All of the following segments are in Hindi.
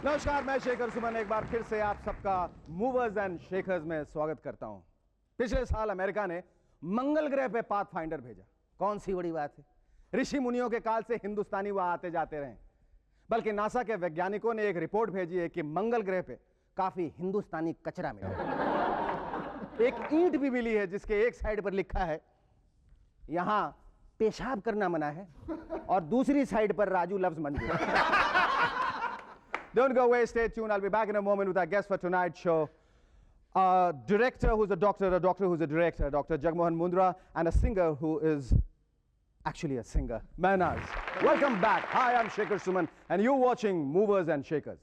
नमस्कार, मैं शेखर सुमन एक बार फिर से आप सबका मूवर्स एंड शेखर्स में स्वागत करता हूं। पिछले साल अमेरिका ने मंगल ग्रह पे पाथफाइंडर भेजा। कौन सी बड़ी बात है, ऋषि मुनियों के काल से हिंदुस्तानी वहां आते जाते रहे। बल्कि नासा के वैज्ञानिकों ने एक रिपोर्ट भेजी है कि मंगल ग्रह पे काफी हिंदुस्तानी कचरा मिला। एक ईंट भी मिली है जिसके एक साइड पर लिखा है यहां पेशाब करना मना है और दूसरी साइड पर राजू लव्स मंजूर। Don't go away, stay tuned. I'll be back in a moment with our guest for tonight's show. A director who's a doctor who's a director, Dr. Jagmohan Mundra, and a singer who is actually a singer, Mahnaz. Welcome back. Hi, I'm Shekhar Suman, and you're watching Movers and Shakers.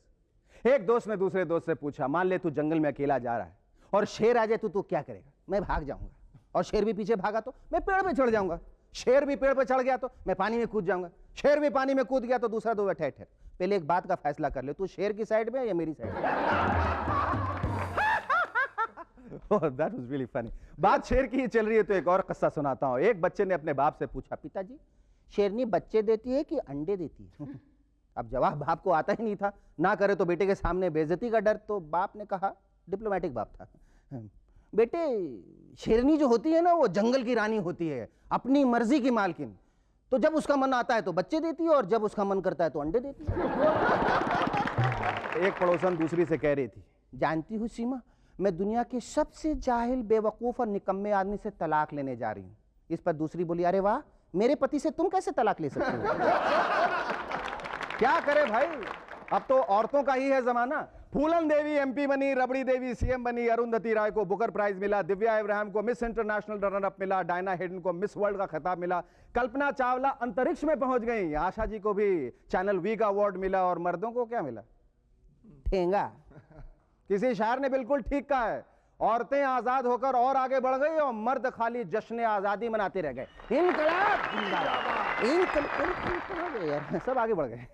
एक दोस्त ने दूसरे दोस्त से पूछा, मान ले तू जंगल में अकेला जा रहा है और शेर आ जाए तो क्या करेगा? मैं भाग जाऊंगा। और शेर भी पीछे भागा तो मैं पेड़ पे चढ़ जाऊंगा। शेर भी पेड़ पे चढ़ गया तो मैं पानी में कूद जाऊंगा। शेर भी पानी में कूद गया तो दूसरा दो बैठे ठहर। पहले एक बात का फैसला कर ले, तू शेर की साइड में या मेरी साइड में? Oh, that was really funny. बात शेर की ही चल रही है तो एक और किस्सा सुनाता हूं। एक बच्चे ने अपने बाप से पूछा, पिताजी शेरनी बच्चे देती है कि अंडे देती है? अब जवाब बाप को आता ही नहीं था, ना करे तो बेटे के सामने बेइज्जती का डर। तो बाप ने कहा, डिप्लोमेटिक बाप था, बेटे शेरनी जो होती है ना वो जंगल की रानी होती है, अपनी मर्जी की मालकिन। तो जब उसका मन आता है तो बच्चे देती है और जब उसका मन करता है तो अंडे देती है। एक पड़ोसन दूसरी से कह रही थी, जानती हूँ सीमा, मैं दुनिया के सबसे जाहिल, बेवकूफ और निकम्मे आदमी से तलाक लेने जा रही हूँ। इस पर दूसरी बोली, अरे वाह, मेरे पति से तुम कैसे तलाक ले सकते हो? क्या करे भाई, अब तो औरतों का ही है जमाना। फूलन देवी एमपी बनी, रबड़ी देवी सीएम बनी, अरुंधति राय को बुकर प्राइज मिला, दिव्या इब्राहिम को मिस इंटरनेशनल रनर अप मिला, डायना हेडन को मिस वर्ल्ड का खिताब मिला, कल्पना चावला अंतरिक्ष में पहुंच गई, आशा जी को भी चैनल वी का अवार्ड मिला, और मर्दों को क्या मिला? ठेंगा। किसी शायर ने बिल्कुल ठीक कहा है, औरतें आजाद होकर और आगे बढ़ गई और मर्द खाली जश्न आजादी मनाते रह गए। इनकलाब जिंदाबाद, इनकलाब, सब आगे बढ़ गए।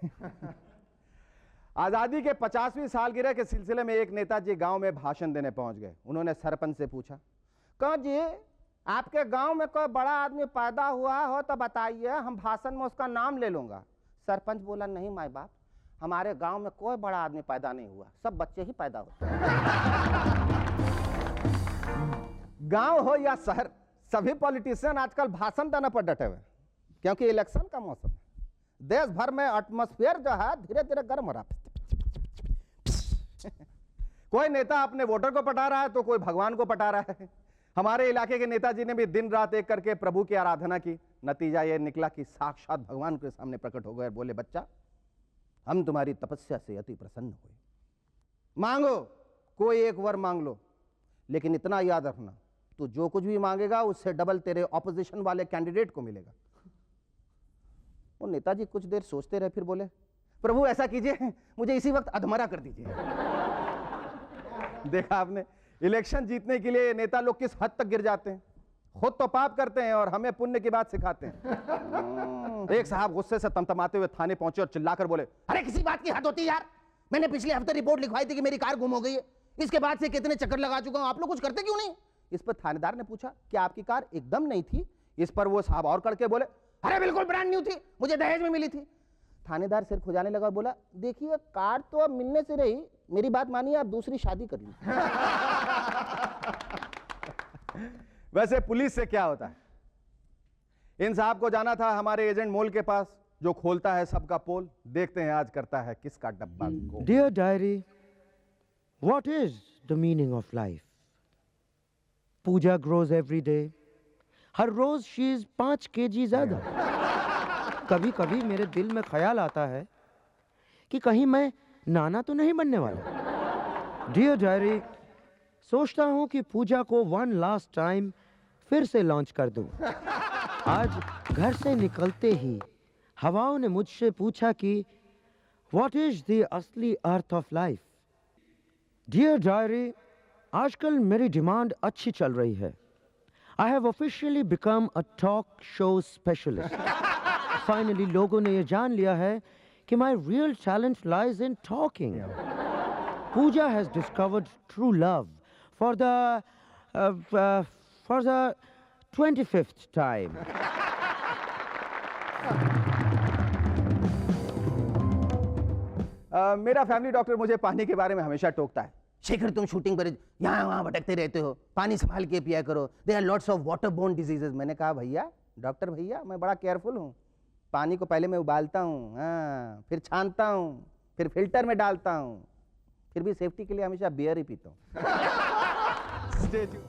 आजादी के 50वीं सालगिरह के सिलसिले में एक नेताजी गांव में भाषण देने पहुंच गए। उन्होंने सरपंच से पूछा, कहा जी आपके गांव में कोई बड़ा आदमी पैदा हुआ हो तो बताइए, हम भाषण में उसका नाम ले लूंगा। सरपंच बोला, नहीं माय बाप, हमारे गांव में कोई बड़ा आदमी पैदा नहीं हुआ, सब बच्चे ही पैदा होते हैं। गांव हो या शहर, सभी पॉलिटिशियन आजकल भाषण देने पर डटे हुए, क्योंकि इलेक्शन का मौसम है। देश भर में एटमॉस्फेयर जो है धीरे धीरे गर्म हो रहा है। कोई नेता अपने वोटर को पटा रहा है तो कोई भगवान को पटा रहा है। हमारे इलाके के नेताजी ने भी दिन रात एक करके प्रभु की आराधना की। नतीजा यह निकला कि साक्षात भगवान के सामने प्रकट हो गए और बोले, बच्चा हम तुम्हारी तपस्या से अति प्रसन्न हुए, मांगो कोई एक वर मांग लो, लेकिन इतना याद रखना, तू जो कुछ भी मांगेगा उससे डबल तेरे ऑपोजिशन वाले कैंडिडेट को मिलेगा। वो नेताजी कुछ देर सोचते रहे, फिर बोले, प्रभु ऐसा कीजिए, मुझे इसी वक्त अधमरा कर दीजिए। देखा आपने, इलेक्शन जीतने के लिए नेता लोग किस हद तक गिर जाते हैं। खुद तो पाप करते हैं और हमें पुण्य की बात सिखाते हैं। एक साहब गुस्से से तमतमाते हुए थाने पहुंचे और चिल्लाकर बोले, अरे किसी बात की हद होती है यार, मैंने पिछले हफ्ते रिपोर्ट लिखवाई थी कि मेरी कार गुम हो गई है, इसके बाद से कितने चक्कर लगा चुका हूं, आप लोग कुछ करते क्यों नहीं? इस पर थानेदार ने पूछा, क्या आपकी कार एकदम नहीं थी? इस पर वो साहब और करके बोले, अरे बिल्कुल ब्रांड न्यू थी, मुझे दहेज में मिली थी। थानेदार सिर खुजाने लगा और बोला, देखिए कार तो अब मिलने से रही, मेरी बात मानिए, आप दूसरी शादी कर लीजिए। वैसे पुलिस से क्या होता है? इन साहब को जाना था हमारे एजेंट मोल के पास, जो खोलता है सबका पोल। देखते हैं आज करता है किसका डब्बा गोल। Dear diary, what is the meaning of life? Pooja grows every day. Her rose she is 5 kg ज्यादा। कभी कभी मेरे दिल में ख्याल आता है कि कहीं मैं नाना तो नहीं बनने वाला। डियर डायरी, सोचता हूं कि पूजा को वन लास्ट टाइम फिर से लॉन्च कर दूं। आज घर से निकलते ही हवाओं ने मुझसे पूछा कि व्हाट इज द असली earth of life. Dear diary, आजकल मेरी डिमांड अच्छी चल रही है। I have officially become a talk show specialist. Finally, लोगों ने ये जान लिया है कि my real talent lies in talking. Pooja has discovered true love for the 25th time. मेरा फैमिली डॉक्टर मुझे पानी के बारे में हमेशा टोकता है। शेखर, तुम शूटिंग पर यहाँ वहाँ भटकते रहते हो, पानी संभाल के पिया करो, there are lots of water borne diseases. मैंने कहा भैया, डॉक्टर भैया, मैं बड़ा केयरफुल हूँ। पानी को पहले मैं उबालता हूँ, हाँ, फिर छानता हूँ, फिर फिल्टर में डालता हूँ, फिर भी सेफ्टी के लिए हमेशा बियर ही पीता हूँ।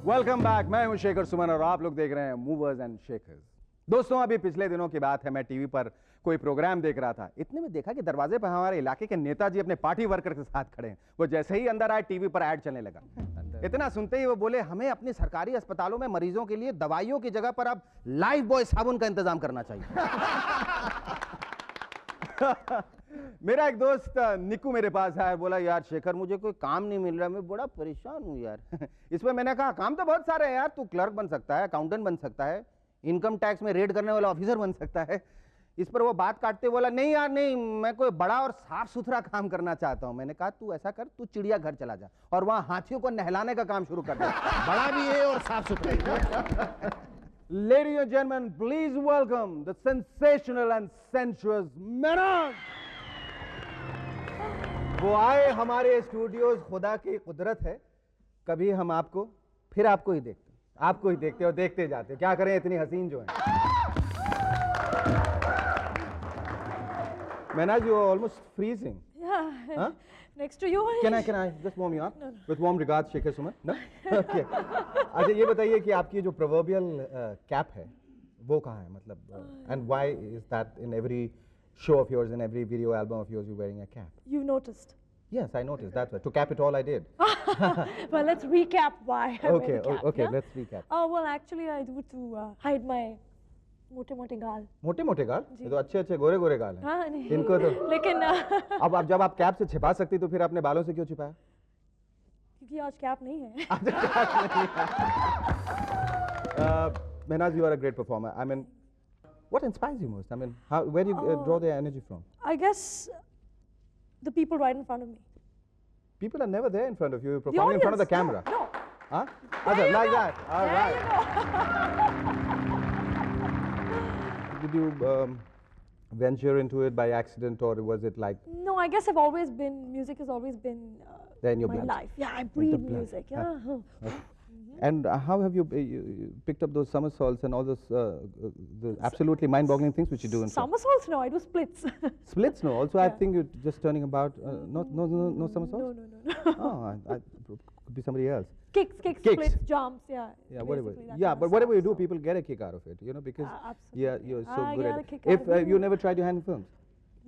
वेलकम बैक, मैं हूँ शेखर सुमन और आप लोग देख रहे हैं मूवर्स एंड शेखर्स। दोस्तों, अभी पिछले दिनों की बात है, मैं टीवी पर कोई प्रोग्राम देख रहा था। इतने में देखा कि दरवाजे पर हमारे इलाके के नेताजी अपने पार्टी वर्कर के साथ खड़े हैं। वो जैसे ही अंदर आए, टीवी पर ऐड चलने लगा। इतना सुनते ही वो बोले, हमें अपनी सरकारी अस्पतालों में मरीजों के लिए दवाइयों की जगह पर अब लाइफ बॉय साबुन का इंतजाम करना चाहिए। मेरा एक दोस्त निकू मेरे पास आया, बोला यार शेखर, मुझे कोई काम नहीं मिल रहा, मैं बड़ा परेशान हूँ यार। इसमें मैंने कहा, काम तो बहुत सारे हैं यार, तू क्लर्क बन सकता है, अकाउंटेंट बन सकता है, इनकम टैक्स में रेड करने वाला ऑफिसर बन सकता है। इस पर वो बात काटते बोला, नहीं यार नहीं, मैं कोई बड़ा और साफ सुथरा काम करना चाहता हूं। मैंने कहा, तू ऐसा कर, तू चिड़ियाघर चला जा और वहां हाथियों को नहलाने का काम शुरू कर दे। बड़ा भी है और साफ सुथरा। Ladies and gentlemen, please welcome the sensational and sensuous Mehnaz. वो आए हमारे स्टूडियोज, खुदा की कुदरत है, कभी हम आपको, फिर आपको ही देखते, आपको ही देखते और देखते जाते। क्या करें, इतनी हसीन जो है। Mehnaz, you are almost freezing. Yeah. Huh? Next to you. Can I just warm you up? No. With warm regards, Shekhar Suman. No? Okay. अच्छा, ये बताइए कि आपकी जो proverbial cap है, वो कहाँ है? मतलब, and why is that in every show of yours, in every video album of yours, you're wearing a cap? You noticed. Yes, I noticed. That's right. To cap it all, I did. Well, let's recap why I wear Okay, the cap. okay. Yeah? Let's recap. Oh well, actually, I do it to hide my मोटे गाल। मोटे गाल? ये तो अच्छे गोरे गाल हैं। हाँ नहीं। इनको तो। लेकिन अब जब आप कैप से छिपा सकती तो फिर अपने बालों से क्यों छिपाया? क्योंकि आज कैप नहीं है। Mehnaz, you are a great performer. I mean, what inspires you most? I mean, where do you draw the energy from? I guess the people right in front of me. People are never there in front of you. You're The performing in front of the audience, camera. No. Huh? There you Like go. that. All There right. you go. Did you venture into it by accident, or was it like No, I guess music has always been there in your my blood? life. Yeah, I breathe blood. music. Yeah. Okay. And how have you picked up those somersaults and all those the absolutely mind-boggling things which you do in film? Somersaults? No, I do splits. Splits? No. Also, I Yeah. think you're just turning about. No somersaults. No. Oh, I could be somebody else. Kicks, Kicks. splits, jumps, yeah. Yeah, whatever. basically that Yeah, kind but of whatever you stuff, do, so. people get a kick out of it, you know, because yeah, Absolutely. you're so I good get at a it. kick If out of you it. never tried your hand in films,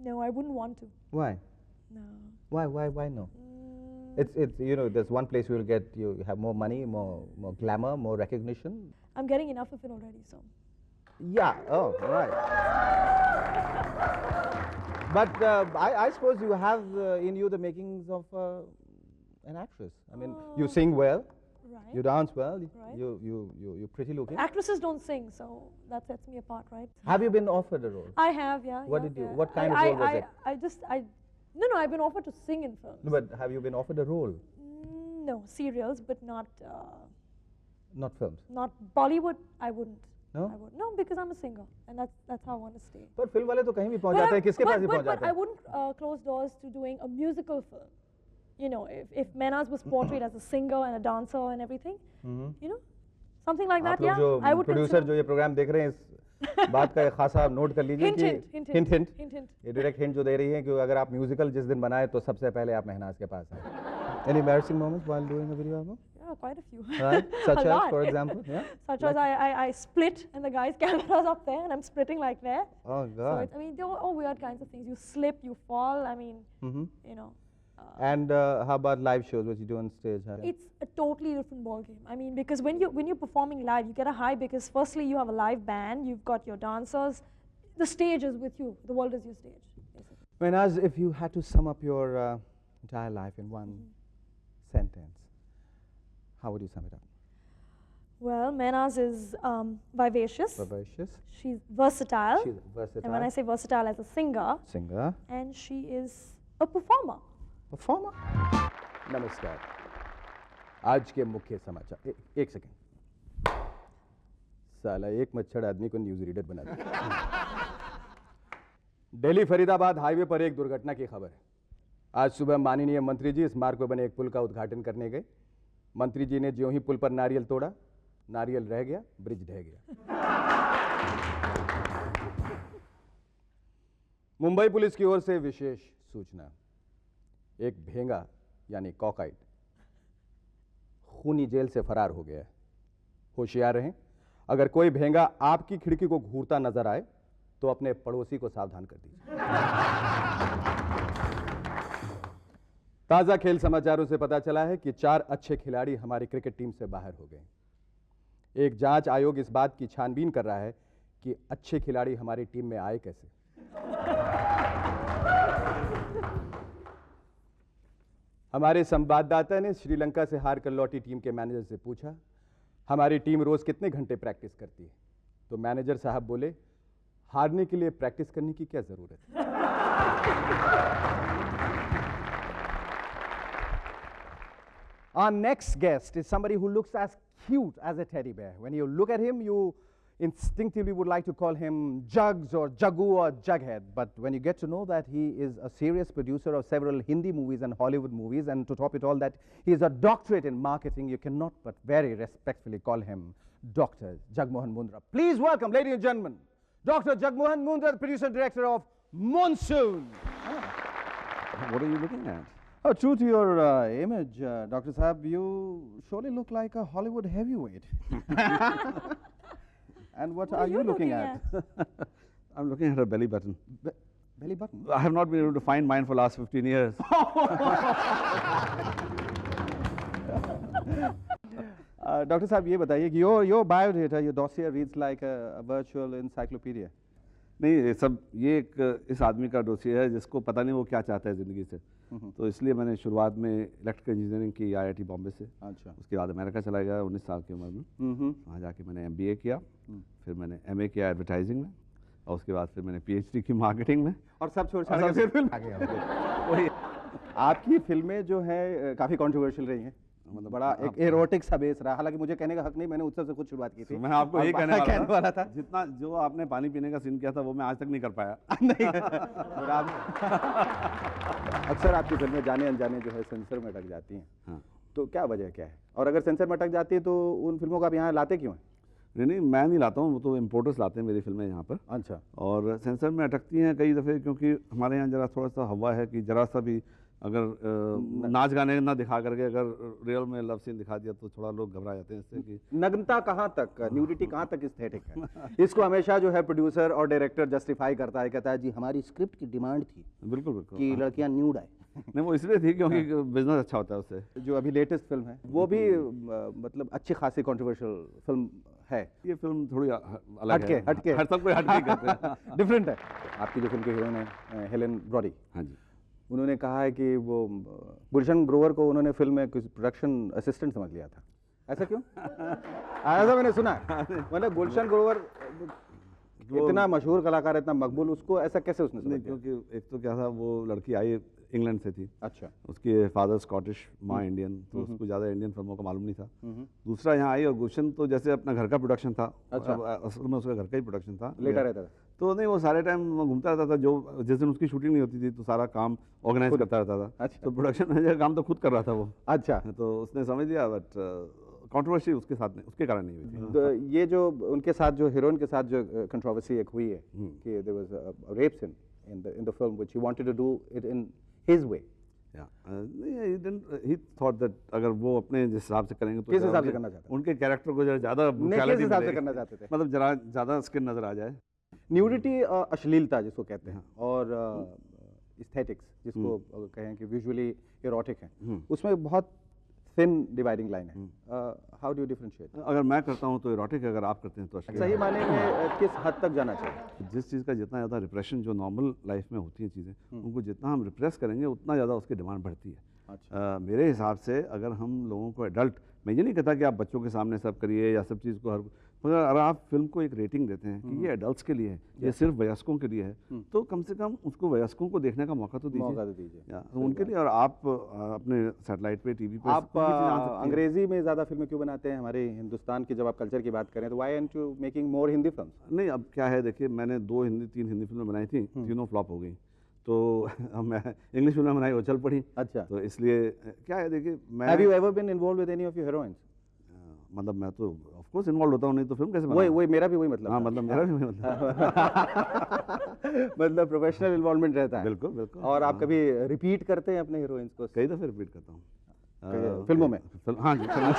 No, I wouldn't want to. why? No. Why no? It's you know, there's one place you have more money, more glamour, more recognition. I'm getting enough of it already, so. Yeah. Oh, right. But I suppose you have in you the makings of an actress. I mean, you sing well, Right. you dance well, Right. you're pretty looking. Actresses don't sing, so that sets me apart, right? Have you been offered a role? I have, yeah. What yeah, did you- yeah. what kind of role was it? No, I've been offered to sing in films. No, but have you been offered a role? No, serials, but not Not films. not Bollywood. I wouldn't. No? I would no, because I'm a singer, and that's how I want to stay. पर फिल्म वाले तो कहीं भी पहुंच जाते हैं, किसके पास भी पहुंच but जाते I हैं? wouldn't close doors to doing a musical film. You know, if Mehnaz was portrayed as a singer and a dancer and everything, you know, something like आप that, लोग yeah, जो I would प्रोड्यूसर consider. जो ये प्रोग्राम देख रहे हैं, इस बात का खासा नोट कर लीजिए Hint, कि hint, hint hint hint, hint. ये डायरेक्ट हिंट जो दे रही है कि अगर आप म्यूजिकल जिस दिन बनाए तो सबसे पहले आप मेहनाज के पास आए. Any embarrassing moments while doing a video album? Yeah, quite a few. Right? Such A as, lot. for example, yeah? Such as I split and the guy's camera's up there and I'm splitting like there. Oh So God. it's, I mean, there are all weird kinds of things. You slip, you fall. I mean, you know, And how about live shows? What you do on stage? Huh? it's a totally different ball game. I mean, because when you're performing live, you get a high because firstly you have a live band, you've got your dancers, the stage is with you, the world is your stage. Basically. Mehnaz, if you had to sum up your entire life in one sentence, how would you sum it up? Well, Mehnaz is vivacious. Vivacious. She's versatile. She's versatile. And when I say versatile as a singer, Singer. and she is a performer. Performer. नमस्कार. आज के मुख्य समाचार. एक सेकंड. साला एक मच्छर आदमी को न्यूज रीडर बना दिया. दिल्ली फरीदाबाद हाईवे पर एक दुर्घटना की खबर है. आज सुबह माननीय मंत्री जी इस मार्ग पर बने एक पुल का उद्घाटन करने गए। मंत्री जी ने ज्यों ही पुल पर नारियल तोड़ा, नारियल रह गया, ब्रिज ढह गया। मुंबई पुलिस की ओर से विशेष सूचना, एक भेंगा यानी कॉकाइट खूनी जेल से फरार हो गया है। होशियार रहें, अगर कोई भेंगा आपकी खिड़की को घूरता नजर आए तो अपने पड़ोसी को सावधान कर दीजिए। ताजा खेल समाचारों से पता चला है कि 4 अच्छे खिलाड़ी हमारी क्रिकेट टीम से बाहर हो गए। एक जांच आयोग इस बात की छानबीन कर रहा है कि अच्छे खिलाड़ी हमारी टीम में आए कैसे। हमारे संवाददाता ने श्रीलंका से हार कर लौटी टीम के मैनेजर से पूछा, हमारी टीम रोज कितने घंटे प्रैक्टिस करती है? तो मैनेजर साहब बोले, हारने के लिए प्रैक्टिस करने की क्या जरूरत है। Our next guest is somebody who looks as cute as a teddy bear. When you look at him, you instinctively would like to call him Jugs or Jaggu or Jughead. But when you get to know that he is a serious producer of several Hindi movies and Hollywood movies, and to top it all, that he is a doctorate in marketing, you cannot but very respectfully call him Dr. Jagmohan Mundra. Please welcome, ladies and gentlemen, Dr. Jagmohan Mundra, the producer and director of Monsoon. What are you looking at? Oh, true to your image, Dr. Saab, you surely look like a Hollywood heavyweight. And what are you looking at? I'm looking at her belly button. Belly button? I have not been able to find mine for the last 15 years. Dr. Saab, ये बताइए कि your biodata, your dossier reads like a virtual encyclopedia. नहीं, ये एक इस आदमी का डोसियर है जिसको पता नहीं वो क्या चाहता है ज़िंदगी से। तो इसलिए मैंने शुरुआत में इलेक्ट्रिकल इंजीनियरिंग की IIT बॉम्बे से। अच्छा। उसके बाद अमेरिका चला गया 19 साल की उम्र में। वहाँ जाके मैंने MBA किया, फिर मैंने MA किया एडवर्टाइजिंग में, और उसके बाद फिर मैंने PhD की मार्केटिंग में। और सब छोड़ छाड़ के फिर फिल्म आ गया। वही आपकी फिल्में जो है काफ़ी कॉन्ट्रोवर्शियल रही हैं, मतलब बड़ा एक एरोटिक सा बेस रहा। हालांकि मुझे कहने का हक नहीं, मैंने उससे से खुद शुरुआत की थी। मैं आपको यही कहने वाला था जितना जो आपने पानी पीने का सीन किया था वो मैं आज तक नहीं कर पाया। नहीं, अक्सर आपकी फिल्में जाने अनजाने जो है सेंसर में अटक जाती हैं। हाँ। तो क्या वजह क्या है, और अगर सेंसर में अटक जाती है तो उन फिल्मों को आप यहाँ लाते क्यों हैं? नहीं, मैं नहीं लाता हूँ, वो तो इम्पोर्टर्स लाते हैं मेरी फिल्में यहाँ पर। अच्छा। और सेंसर में अटकती हैं कई दफ़े, क्योंकि हमारे यहाँ जरा थोड़ा सा हवा है कि जरा सा भी अगर नाच गाने ना दिखा करके अगर रियल में लव सीन दिखा दिया तो थोड़ा लोग घबरा जाते हैं इससे कि नग्नता कहाँ तक, न्यूडिटी कहाँ तक एस्थेटिक है। इसको हमेशा जो है प्रोड्यूसर और डायरेक्टर जस्टिफाई करता है, कहता है जी हमारी स्क्रिप्ट की डिमांड थी बिल्कुल बिल्कुल कि लड़कियां न्यूड आए। नहीं, वो इसलिए थी क्योंकि बिजनेस अच्छा होता है उससे। जो अभी लेटेस्ट फिल्म है वो भी मतलब अच्छी खासी कंट्रोवर्शियल फिल्म है। ये फिल्म थोड़ी अलग हटके है। हटके हर सब कोई हटके करते हैं। डिफरेंट है। आपकी जो फिल्म की हीरोइन है हेलेन ब्रॉडी, हाँ जी, उन्होंने कहा है कि वो गुलशन ग्रोवर को उन्होंने फिल्म में कुछ प्रोडक्शन असिस्टेंट समझ लिया था। ऐसा क्यों? ऐसा मैंने सुना है। मतलब गुलशन ग्रोवर इतना मशहूर कलाकार, इतना मकबूल, उसको ऐसा कैसे उसने समझ नहीं, लिया? क्योंकि एक तो क्या था, वो लड़की आई इंग्लैंड से थी। अच्छा। उसके फादर स्कॉटिश, माँ इंडियन, तो उसको ज़्यादा इंडियन फिल्मों का मालूम नहीं था। दूसरा यहाँ आई और गुलशन तो जैसे अपना घर का प्रोडक्शन था। अच्छा। असल में उसका घर का ही प्रोडक्शन था। लेटा रहता था तो नहीं, वो सारे टाइम घूमता रहता था। जो जिस दिन उसकी शूटिंग नहीं होती थी तो सारा काम ऑर्गेनाइज करता रहता था। अच्छा। तो प्रोडक्शन मैनेजर का काम तो खुद कर रहा था वो। अच्छा। तो उसने समझ लिया, बट कंट्रोवर्सी उसके साथ नहीं, उसके कारण नहीं हुई थी। तो ये जो उनके साथ जो हीरोइन के साथ जो कंट्रोवर्सी एक हुई है कि there was a rape scene in the film which he wanted to do it in his way. He thought that अगर वो अपने जिस हिसाब से करेंगे तो किस हिसाब से करना चाहते हैं? उनके कैरेक्टर को जरा ज़्यादा किस brutality हिसाब से मिलेगी। करना चाहते थे? मतलब जरा ज़्यादा स्किन नजर आ जाए। न्यूडिटी, अश्लीलता जिसको कहते हैं, और एस्थेटिक्स जिसको कहें कि विजुअली इरोटिक है, उसमें बहुत थिन डिवाइडिंग लाइन है। How do you differentiate? अगर मैं करता हूँ तो इरोटिक, अगर आप करते हैं तो अश्लील। सही माने में किस हद तक जाना चाहिए? जिस चीज़ का जितना ज़्यादा रिप्रेशन जो नॉर्मल लाइफ में होती हैं चीज़ें, उनको जितना हम रिप्रेस करेंगे उतना ज़्यादा उसकी डिमांड बढ़ती है। अच्छा। मेरे हिसाब से अगर हम लोगों को एडल्ट, मैं ये नहीं कहता कि आप बच्चों के सामने सब करिए या सब चीज़ को हर, मगर अगर आप फिल्म को एक रेटिंग देते हैं कि ये एडल्ट्स के लिए है, ये सिर्फ वयस्कों के लिए है, तो कम से कम उसको वयस्कों को देखने का मौका तो मौका तो दीजिए। दीजिए। तो उनके लिए। और आप अपने सैटेलाइट पे, टीवी पे आप अंग्रेजी में ज़्यादा फिल्में क्यों बनाते हैं? हमारे हिंदुस्तान की जब आप कल्चर की बात करें तो why aren't you making more Hindi films? नहीं, अब क्या है, देखिए मैंने 2 हिंदी 3 हिंदी फिल्में बनाई थी, तीनों फ्लॉप हो गई। तो मैं इंग्लिश फिल्म बनाई वो चल पड़ी। अच्छा। तो इसलिए क्या है देखिए मैं have you ever been involve with any of your heroines? मतलब मैं तो ऑफ कोर्स इन्वॉल्व होता हूँ, नहीं तो फिल्म कैसे वही बनाऊँ? वही मेरा भी वही मतलब हाँ था। मतलब मेरा भी वही मतलब मतलब प्रोफेशनल इन्वॉल्वमेंट रहता है। बिल्कुल बिल्कुल। और आप हाँ। कभी रिपीट करते हैं अपने हीरोइंस को? कई दफ़े रिपीट करता हूँ फिल्मों में? हाँ जी फिल्मों में।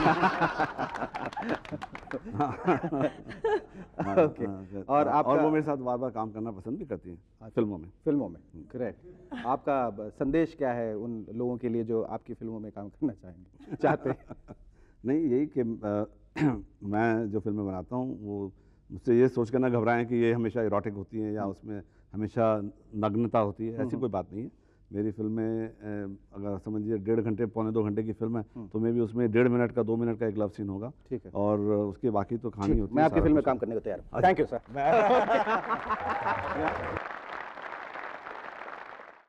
ओके। और आपका वो मेरे साथ बार बार काम करना पसंद भी करती हैं फिल्मों में। फिल्मों में, करेक्ट। आपका संदेश क्या है उन लोगों के लिए जो आपकी फिल्मों में काम करना चाहेंगे, चाहते हैं? नहीं यही कि मैं जो फिल्में बनाता हूँ वो मुझसे ये सोच कर ना घबराएं कि ये हमेशा इरोटिक होती हैं या उसमें हमेशा नग्नता होती है, ऐसी कोई बात नहीं है। मेरी फिल्में अगर समझिए 1.5 घंटे पौने 2 घंटे की फिल्म है तो मे भी उसमें 1.5 मिनट का 2 मिनट का एक लव सीन होगा। ठीक है। और उसके बाकी तो कहानी होती है। मैं आपकी सारा फिल्म में कुछ काम करने को तैयार हूँ। Thank you sir.